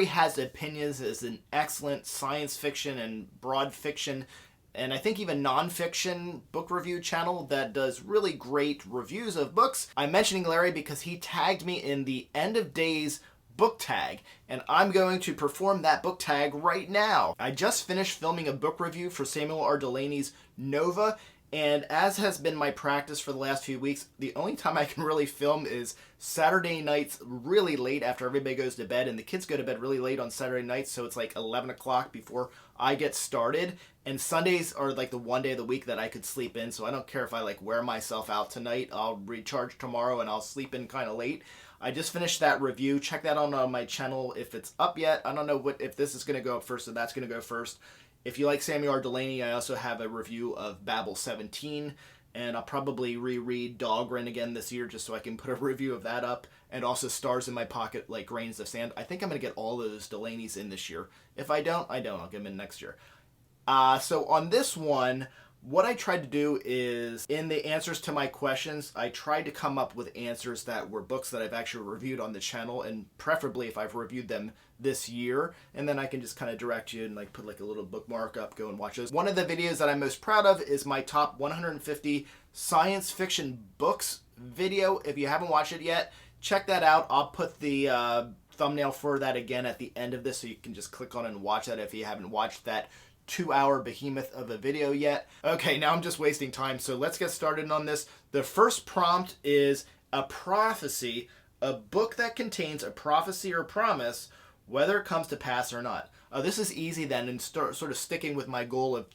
Larry Has Opinions is an excellent science fiction and broad fiction, and I think even non-fiction book review channel that does really great reviews of books. I'm mentioning Larry because he tagged me in the End of Days book tag, and I'm going to perform that book tag right now. I just finished filming a book review for Samuel R. Delaney's Nova, and as has been my practice for the last few weeks, the only time I can really film is Saturday nights really late after everybody goes to bed, and the kids go to bed really late on Saturday nights, so it's like 11 o'clock before I get started. And Sundays are like the one day of the week that I could sleep in, so I don't care if I like wear myself out tonight. I'll recharge tomorrow and I'll sleep in kind of late. I just finished that review. Check that out on my channel if it's up yet. I don't know if this is going to go up first, so that's going to go first. If you like Samuel R. Delaney, I also have a review of Babel 17, and I'll probably reread Dahlgren again this year just so I can put a review of that up, and also Stars in My Pocket Like Grains of Sand. I think I'm going to get all those Delaneys in this year. If I don't, I don't. I'll get them in next year. So on this one, what I tried to do is, in the answers to my questions, I tried to come up with answers that were books that I've actually reviewed on the channel, and preferably if I've reviewed them this year, and then I can just kind of direct you and like put like a little bookmark up, go and watch those. One of the videos that I'm most proud of is my top 150 science fiction books video. If you haven't watched it yet, check that out. I'll put the thumbnail for that again at the end of this, so you can just click on it and watch that if you haven't watched that 2-hour behemoth of a video yet. Okay, now I'm just wasting time, so let's get started on this. The first prompt is a prophecy, a book that contains a prophecy or promise, whether it comes to pass or not. This is easy then, and sort of sticking with my goal of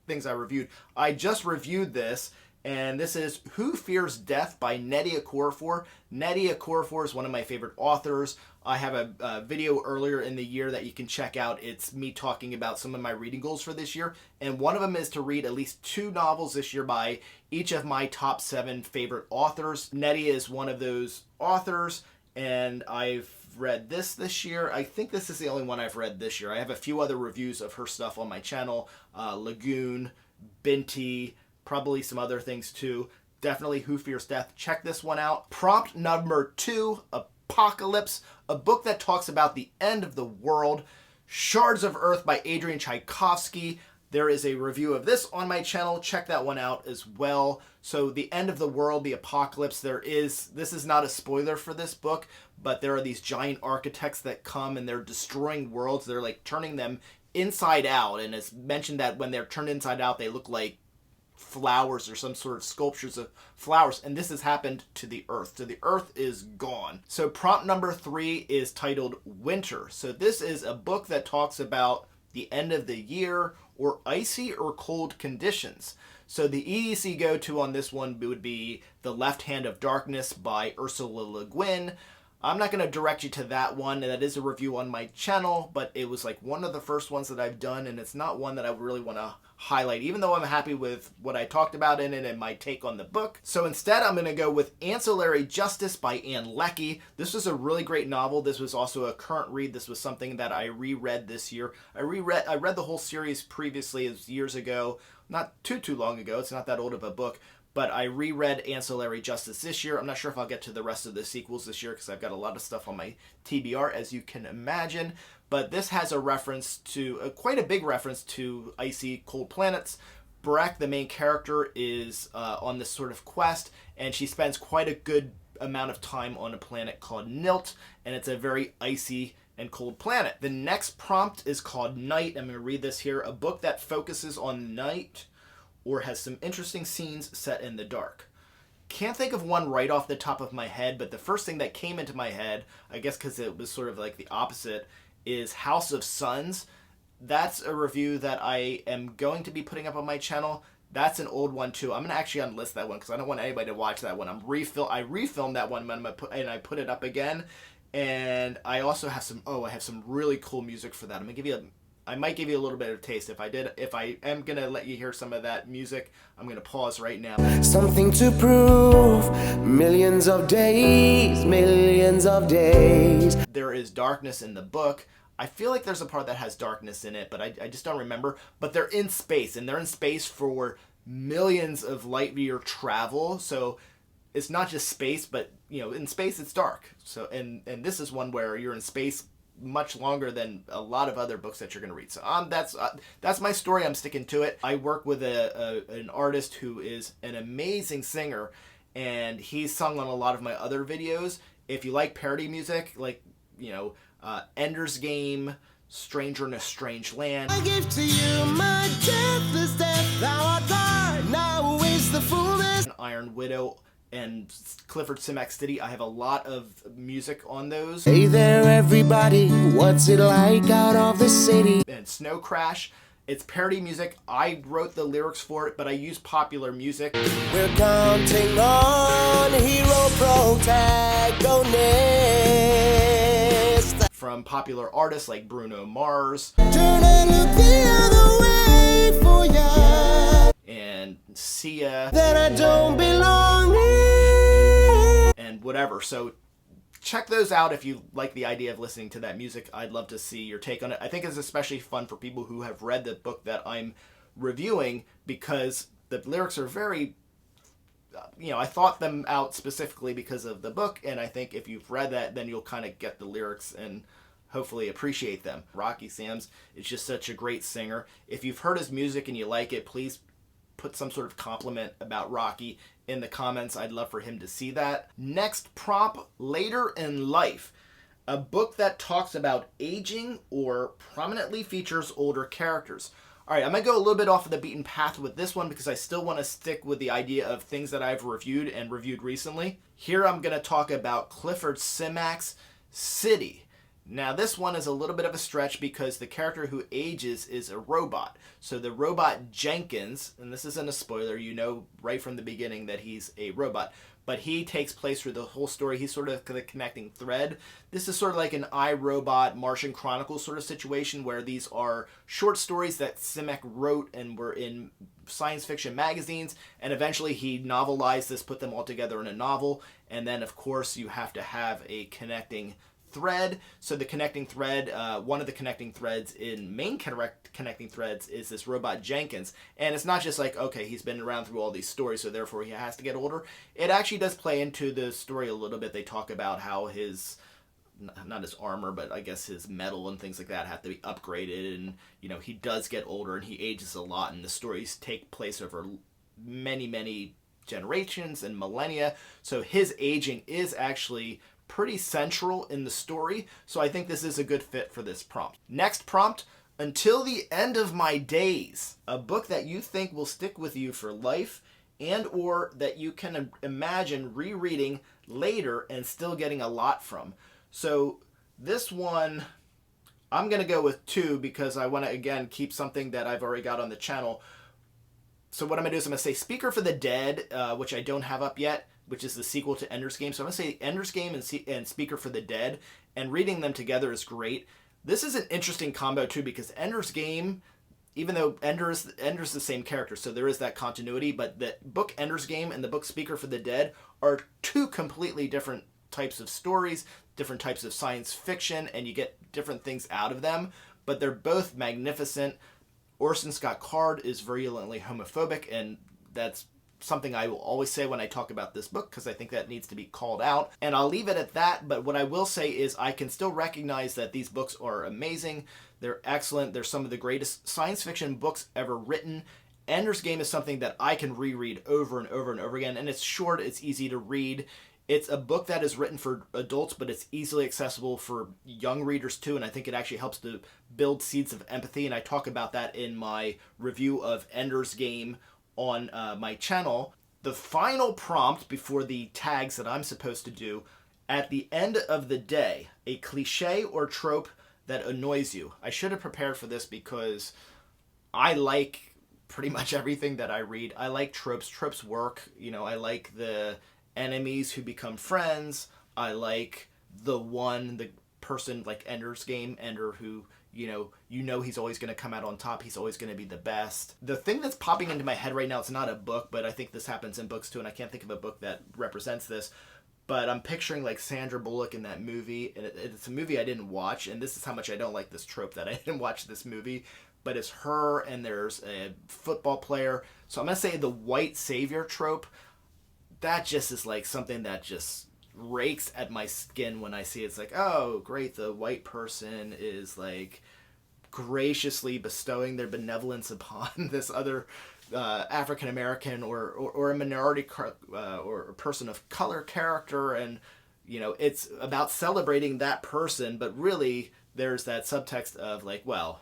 things I reviewed. I just reviewed this, and this is Who Fears Death by Nnedi Okorafor. Nnedi Okorafor is one of my favorite authors. I have a video earlier in the year that you can check out. It's me talking about some of my reading goals for this year, and one of them is to read at least 2 novels this year by each of my top 7 favorite authors. Nnedi is one of those authors, and I've read this year. I think this is the only one I've read this year. I have a few other reviews of her stuff on my channel. Lagoon, Binti, probably some other things too. Definitely Who Fears Death. Check this one out. Prompt number 2, Apocalypse, a book that talks about the end of the world. Shards of Earth by Adrian Tchaikovsky. There is a review of this on my channel. Check that one out as well. So the end of the world, the apocalypse, this is not a spoiler for this book, but there are these giant architects that come and they're destroying worlds. They're like turning them inside out, and it's mentioned that when they're turned inside out, they look like flowers or some sort of sculptures of flowers, and this has happened to the earth. So the earth is gone. So prompt number 3 is titled Winter. So this is a book that talks about the end of the year or icy or cold conditions. So the easy go-to on this one would be The Left Hand of Darkness by Ursula Le Guin. I'm not going to direct you to that one, and that is a review on my channel, but it was like one of the first ones that I've done, and it's not one that I really want to highlight, even though I'm happy with what I talked about in it and my take on the book. So instead, I'm going to go with Ancillary Justice by Ann Leckie. This was a really great novel. This was also a current read. This was something that I reread this year. I read the whole series previously, as years ago, not too long ago. It's not that old of a book. But I reread Ancillary Justice this year. I'm not sure if I'll get to the rest of the sequels this year because I've got a lot of stuff on my TBR, as you can imagine. But this has a reference to, quite a big reference to icy, cold planets. Breck, the main character, is on this sort of quest, and she spends quite a good amount of time on a planet called Nilt, and it's a very icy and cold planet. The next prompt is called Night. I'm going to read this here. A book that focuses on night or has some interesting scenes set in the dark. Can't think of one right off the top of my head, but the first thing that came into my head, I guess because it was sort of like the opposite, is House of Suns. That's a review that I am going to be putting up on my channel. That's an old one too. I'm going to actually unlist that one because I don't want anybody to watch that one. I refilmed that one and I put it up again. And I also have I have some really cool music for that. I might give you a little bit of a taste. If I am going to let you hear some of that music, I'm going to pause right now. Something to prove, millions of days. There is darkness in the book. I feel like there's a part that has darkness in it, but I just don't remember. But they're in space, and they're in space for millions of light year travel. So it's not just space, but in space it's dark. So and this is one where you're in space much longer than a lot of other books that you're going to read. So that's my story. I'm sticking to it. I work with an artist who is an amazing singer, and he's sung on a lot of my other videos. If you like parody music, like, Ender's Game, Stranger in a Strange Land, I give to you my deathless death, thou art God, now is the fullness. Iron Widow, and Clifford Simac City. I have a lot of music on those. Hey there everybody, what's it like out of the city? And Snow Crash. It's parody music. I wrote the lyrics for it, but I use popular music. We're counting on hero protagonist. From popular artists like Bruno Mars. Turn and look the other way for ya. And Sia. That I don't belong here. And whatever. So check those out if you like the idea of listening to that music. I'd love to see your take on it. I think it's especially fun for people who have read the book that I'm reviewing, because the lyrics are very, I thought them out specifically because of the book, and I think if you've read that, then you'll kind of get the lyrics and hopefully appreciate them. Rocky Sams is just such a great singer. If you've heard his music and you like it, please put some sort of compliment about Rocky in the comments. I'd love for him to see that. Next prompt, Later in Life. A book that talks about aging or prominently features older characters. All right, I'm going to go a little bit off of the beaten path with this one because I still want to stick with the idea of things that I've reviewed and reviewed recently. Here I'm going to talk about Clifford Simac's City. Now this one is a little bit of a stretch because the character who ages is a robot. So the robot Jenkins, and this isn't a spoiler, you know right from the beginning that he's a robot, but he takes place through the whole story. He's sort of the connecting thread. This is sort of like an iRobot, Martian Chronicles sort of situation where these are short stories that Simac wrote and were in science fiction magazines, and eventually he novelized this, put them all together in a novel, and then of course you have to have a connecting thread. So the connecting thread, one of the connecting threads in main connecting threads is this robot Jenkins. And it's not just like, okay, he's been around through all these stories, so therefore he has to get older. It actually does play into the story a little bit. They talk about how his, not his armor, but I guess his metal and things like that have to be upgraded. And, he does get older and he ages a lot. And the stories take place over many, many generations and millennia. So his aging is actually pretty central in the story, so I think this is a good fit for this prompt. Next prompt, Until the End of My Days, a book that you think will stick with you for life and or that you can imagine rereading later and still getting a lot from. So this one, I'm going to go with 2 because I want to, again, keep something that I've already got on the channel. So what I'm going to do is I'm going to say Speaker for the Dead, which I don't have up yet, which is the sequel to Ender's Game. So I'm going to say Ender's Game and Speaker for the Dead, and reading them together is great. This is an interesting combo too, because Ender's Game, even though Ender's the same character, so there is that continuity, but the book Ender's Game and the book Speaker for the Dead are 2 completely different types of stories, different types of science fiction, and you get different things out of them, but they're both magnificent. Orson Scott Card is virulently homophobic, and that's something I will always say when I talk about this book because I think that needs to be called out. And I'll leave it at that, but what I will say is I can still recognize that these books are amazing. They're excellent. They're some of the greatest science fiction books ever written. Ender's Game is something that I can reread over and over and over again, and it's short, it's easy to read. It's a book that is written for adults, but it's easily accessible for young readers too, and I think it actually helps to build seeds of empathy, and I talk about that in my review of Ender's Game on my channel. The final prompt before the tags that I'm supposed to do, at the end of the day, a cliche or trope that annoys you. I should have prepared for this because I like pretty much everything that I read. I like tropes. Tropes work. I like the enemies who become friends. I like the person like Ender's Game, Ender, who he's always going to come out on top. He's always going to be the best. The thing that's popping into my head right now, it's not a book, but I think this happens in books too, and I can't think of a book that represents this, but I'm picturing like Sandra Bullock in that movie, and it's a movie I didn't watch, and this is how much I don't like this trope that I didn't watch this movie, but it's her and there's a football player. So I'm going to say the white savior trope. That just is like something that just rakes at my skin when I see it. It's like, oh, great, the white person is like graciously bestowing their benevolence upon this other African American or a minority or a person of color character, and you know, it's about celebrating that person, but really there's that subtext of like, well,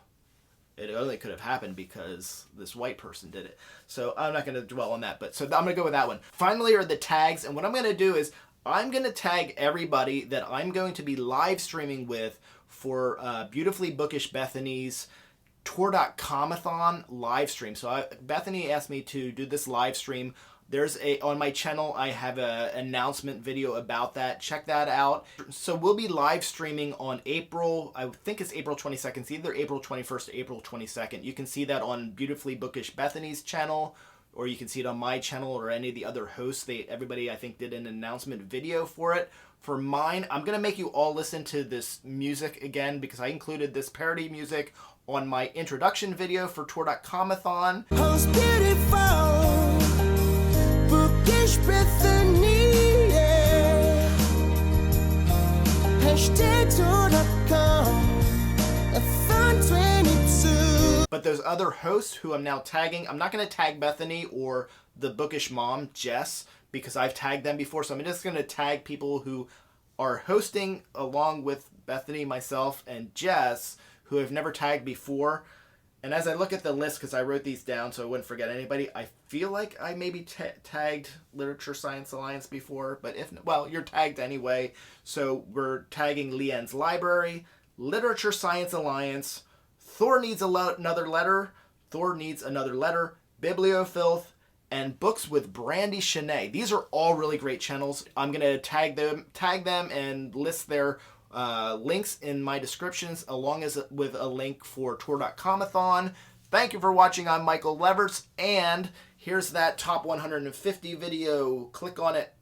it only could have happened because this white person did it. So I'm not going to dwell on that, but so I'm going to go with that one. Finally are the tags, and what I'm going to do is I'm going to tag everybody that I'm going to be live streaming with for Beautifully Bookish Bethany's Tour.com-a-thon live stream. So Bethany asked me to do this live stream. There's on my channel, I have an announcement video about that. Check that out. So we'll be live streaming on I think it's April 22nd. It's either April 21st or April 22nd. You can see that on Beautifully Bookish Bethany's channel, or you can see it on my channel or any of the other hosts. Everybody, I think, did an announcement video for it. For mine, I'm going to make you all listen to this music again because I included this parody music on my introduction video for Tour.com-a-thon. Most beautiful, Bookish Bethany, yeah. #Tour.com-a-thon 22. But those other hosts who I'm now tagging, I'm not going to tag Bethany or the Bookish Mom, Jess, because I've tagged them before. So I'm just going to tag people who are hosting along with Bethany, myself, and Jess, who have never tagged before. And as I look at the list, because I wrote these down so I wouldn't forget anybody, I feel like I maybe tagged Literature Science Alliance before, but if well, you're tagged anyway. So we're tagging Liene's Library, Literature Science Alliance, Thor Needs Another Letter, Bibliofilth, and Books with Brandie Shanae. These are all really great channels. I'm gonna tag them, and list their links in my descriptions, along as with a link for Tour.com-a-thon. Thank you for watching. I'm Michael Leverts, and here's that top 150 video. Click on it